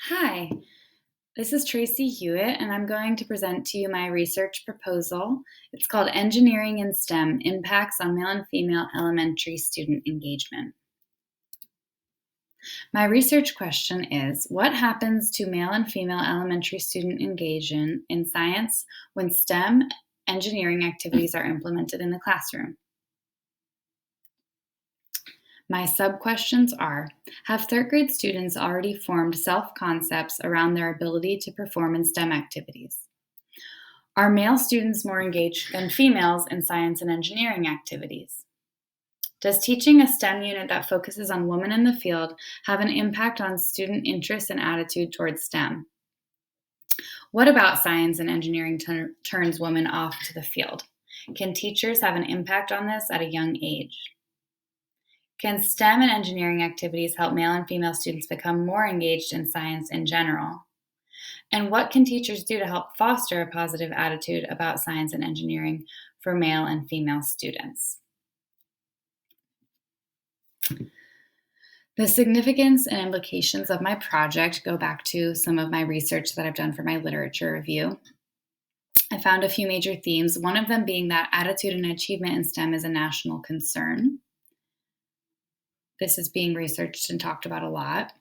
Hi, this is Tracy Hewitt, and I'm going to present to you my research proposal. It's called Engineering in STEM Impacts on Male and Female Elementary Student Engagement. My research question is, what happens to male and female elementary student engagement in science when STEM engineering activities are implemented in the classroom? My sub-questions are, have third grade students already formed self-concepts around their ability to perform in STEM activities? Are male students more engaged than females in science and engineering activities? Does teaching a STEM unit that focuses on women in the field have an impact on student interest and attitude towards STEM? What about science and engineering turns women off to the field? Can teachers have an impact on this at a young age? Can STEM and engineering activities help male and female students become more engaged in science in general? And what can teachers do to help foster a positive attitude about science and engineering for male and female students? The significance and implications of my project go back to some of my research that I've done for my literature review. I found a few major themes, one of them being that attitude and achievement in STEM is a national concern. This is being researched and talked about a lot.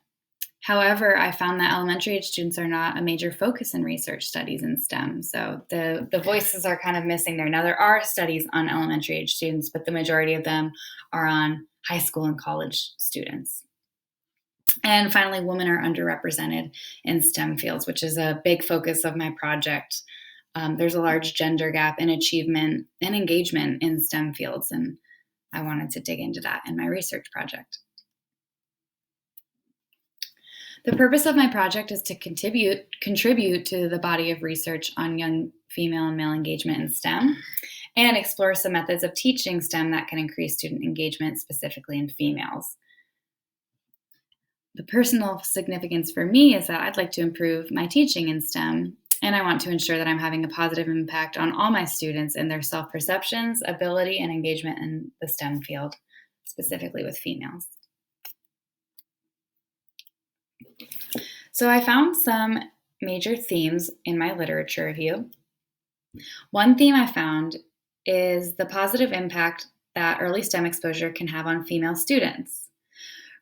However, I found that elementary age students are not a major focus in research studies in STEM. So the voices are kind of missing there. Now, there are studies on elementary age students, but the majority of them are on high school and college students. And finally, women are underrepresented in STEM fields, which is a big focus of my project. There's a large gender gap in achievement and engagement in STEM fields, and I wanted to dig into that in my research project. The purpose of my project is to contribute to the body of research on young female and male engagement in STEM and explore some methods of teaching STEM that can increase student engagement, specifically in females. The personal significance for me is that I'd like to improve my teaching in STEM, and I want to ensure that I'm having a positive impact on all my students in their self-perceptions, ability, and engagement in the STEM field, specifically with females. So I found some major themes in my literature review. One theme I found is the positive impact that early STEM exposure can have on female students.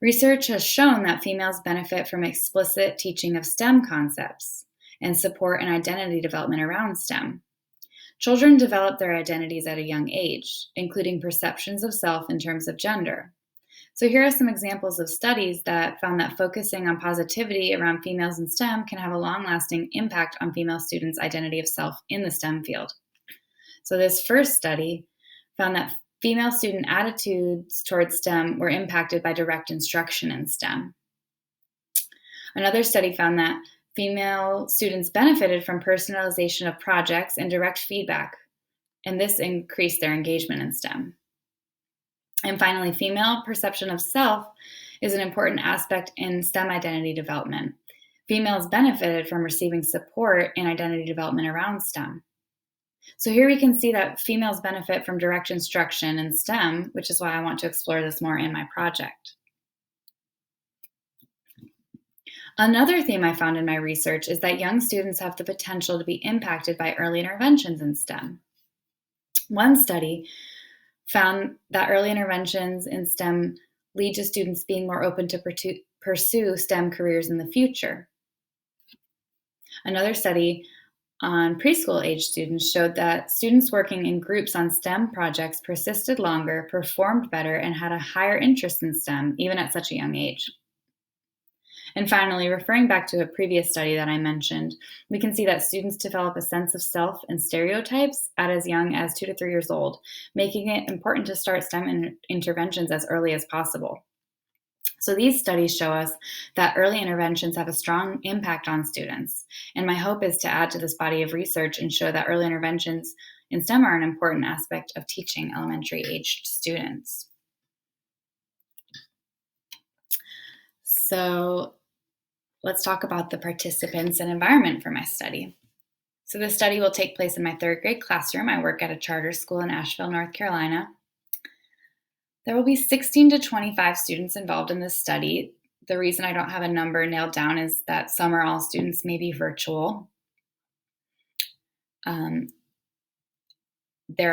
Research has shown that females benefit from explicit teaching of STEM concepts and support and identity development around STEM. Children develop their identities at a young age, including perceptions of self in terms of gender. So here are some examples of studies that found that focusing on positivity around females in STEM can have a long-lasting impact on female students' identity of self in the STEM field. So this first study found that female student attitudes towards STEM were impacted by direct instruction in STEM. Another study found that female students benefited from personalization of projects and direct feedback, and this increased their engagement in STEM. And finally, female perception of self is an important aspect in STEM identity development. Females benefited from receiving support in identity development around STEM. So here we can see that females benefit from direct instruction in STEM, which is why I want to explore this more in my project. Another theme I found in my research is that young students have the potential to be impacted by early interventions in STEM. One study found that early interventions in STEM lead to students being more open to pursue STEM careers in the future. Another study on preschool age students showed that students working in groups on STEM projects persisted longer, performed better, and had a higher interest in STEM, even at such a young age. And finally, referring back to a previous study that I mentioned, we can see that students develop a sense of self and stereotypes at as young as 2 to 3 years old, making it important to start STEM interventions as early as possible. So these studies show us that early interventions have a strong impact on students, and my hope is to add to this body of research and show that early interventions in STEM are an important aspect of teaching elementary-aged students. So let's talk about the participants and environment for my study. So this study will take place in my third grade classroom. I work at a charter school in Asheville, North Carolina. There will be 16 to 25 students involved in this study. The reason I don't have a number nailed down is that some or all students may be virtual. There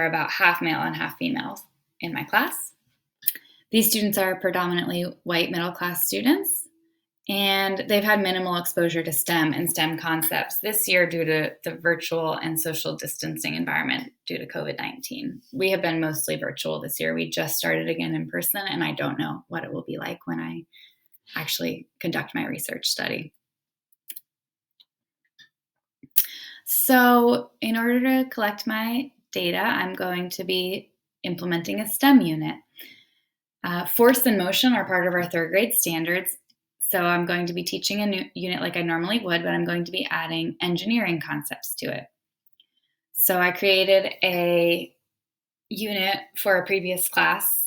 are about half male and half females in my class. These students are predominantly white middle-class students, and they've had minimal exposure to STEM and STEM concepts this year due to the virtual and social distancing environment due to COVID-19. We have been mostly virtual this year. We just started again in person, and I don't know what it will be like when I actually conduct my research study. So in order to collect my data, I'm going to be implementing a STEM unit. Force and motion are part of our third grade standards. So I'm going to be teaching a new unit like I normally would, but I'm going to be adding engineering concepts to it. So I created a unit for a previous class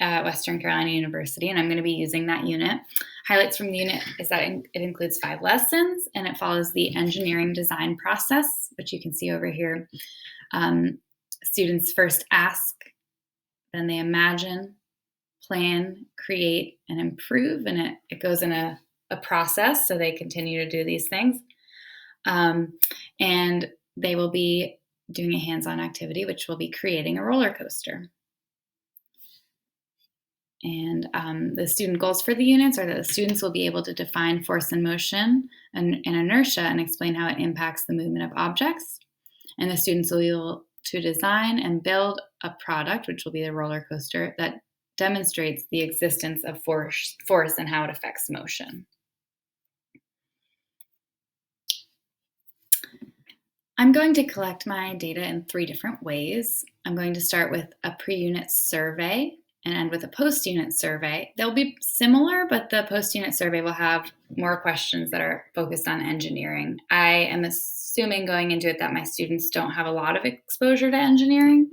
at Western Carolina University, and I'm going to be using that unit. Highlights from the unit is that it includes 5 lessons, and it follows the engineering design process, which you can see over here. Students first ask, then they imagine, plan, create, and improve, and it goes in a process, so they continue to do these things. And they will be doing a hands-on activity, which will be creating a roller coaster. And the student goals for the units are that the students will be able to define force and motion and inertia and explain how it impacts the movement of objects. And the students will be able to design and build a product, which will be the roller coaster, that demonstrates the existence of force and how it affects motion. I'm going to collect my data in 3 different ways. I'm going to start with a pre-unit survey and end with a post-unit survey. They'll be similar, but the post-unit survey will have more questions that are focused on engineering. I am assuming going into it that my students don't have a lot of exposure to engineering.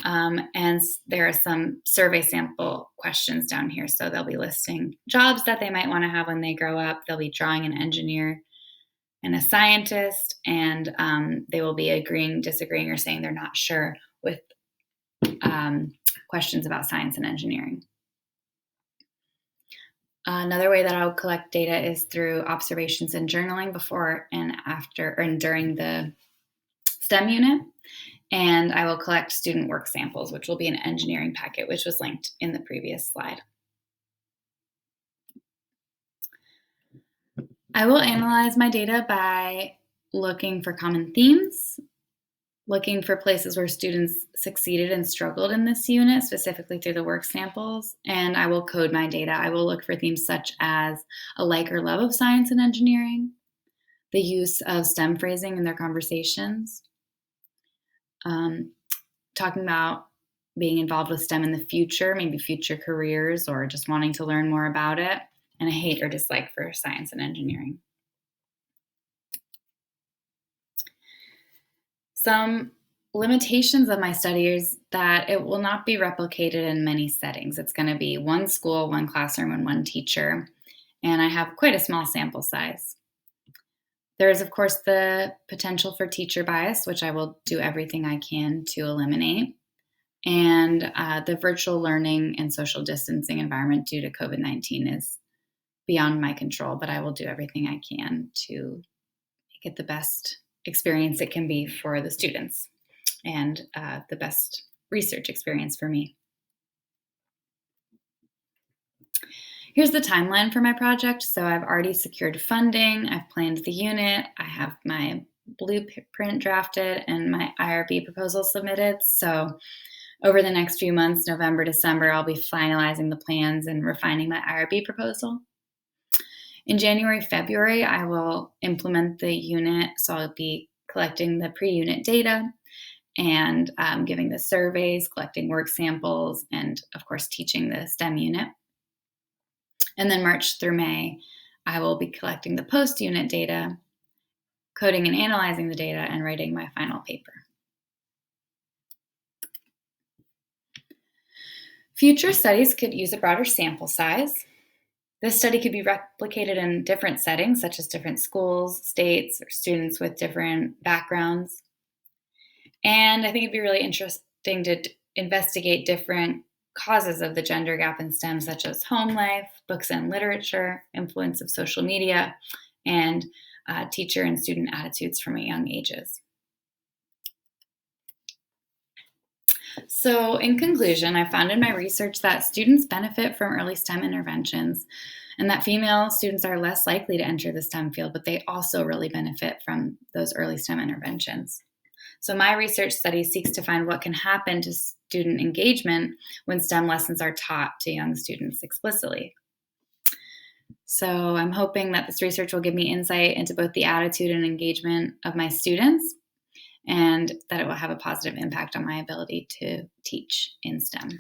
And there are some survey sample questions down here. So they'll be listing jobs that they might want to have when they grow up. They'll be drawing an engineer and a scientist, and they will be agreeing, disagreeing, or saying they're not sure with questions about science and engineering. Another way that I'll collect data is through observations and journaling before and after and during the STEM unit. And I will collect student work samples, which will be an engineering packet, which was linked in the previous slide. I will analyze my data by looking for common themes, looking for places where students succeeded and struggled in this unit, specifically through the work samples, and I will code my data. I will look for themes such as a like or love of science and engineering, the use of STEM phrasing in their conversations, talking about being involved with STEM in the future, maybe future careers or just wanting to learn more about it, and a hate or dislike for science and engineering. Some limitations of my study is that it will not be replicated in many settings. It's going to be one school, one classroom, and one teacher, and I have quite a small sample size. There is, of course, the potential for teacher bias, which I will do everything I can to eliminate, and the virtual learning and social distancing environment due to COVID-19 is beyond my control, but I will do everything I can to make it the best experience it can be for the students and the best research experience for me. Here's the timeline for my project. So I've already secured funding, I've planned the unit, I have my blueprint drafted and my IRB proposal submitted. So over the next few months, November, December, I'll be finalizing the plans and refining my IRB proposal. In January, February, I will implement the unit. So I'll be collecting the pre-unit data and giving the surveys, collecting work samples, and of course, teaching the STEM unit. And then March through May, I will be collecting the post-unit data, coding and analyzing the data, and writing my final paper. Future studies could use a broader sample size. This study could be replicated in different settings, such as different schools, states, or students with different backgrounds. And I think it'd be really interesting to investigate different causes of the gender gap in STEM, such as home life, books and literature, influence of social media, and teacher and student attitudes from young ages. So, in conclusion, I found in my research that students benefit from early STEM interventions and that female students are less likely to enter the STEM field, but they also really benefit from those early STEM interventions. So, my research study seeks to find what can happen to student engagement when STEM lessons are taught to young students explicitly. So, I'm hoping that this research will give me insight into both the attitude and engagement of my students, and that it will have a positive impact on my ability to teach in STEM.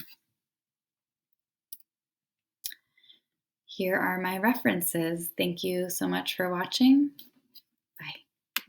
Here are my references. Thank you so much for watching.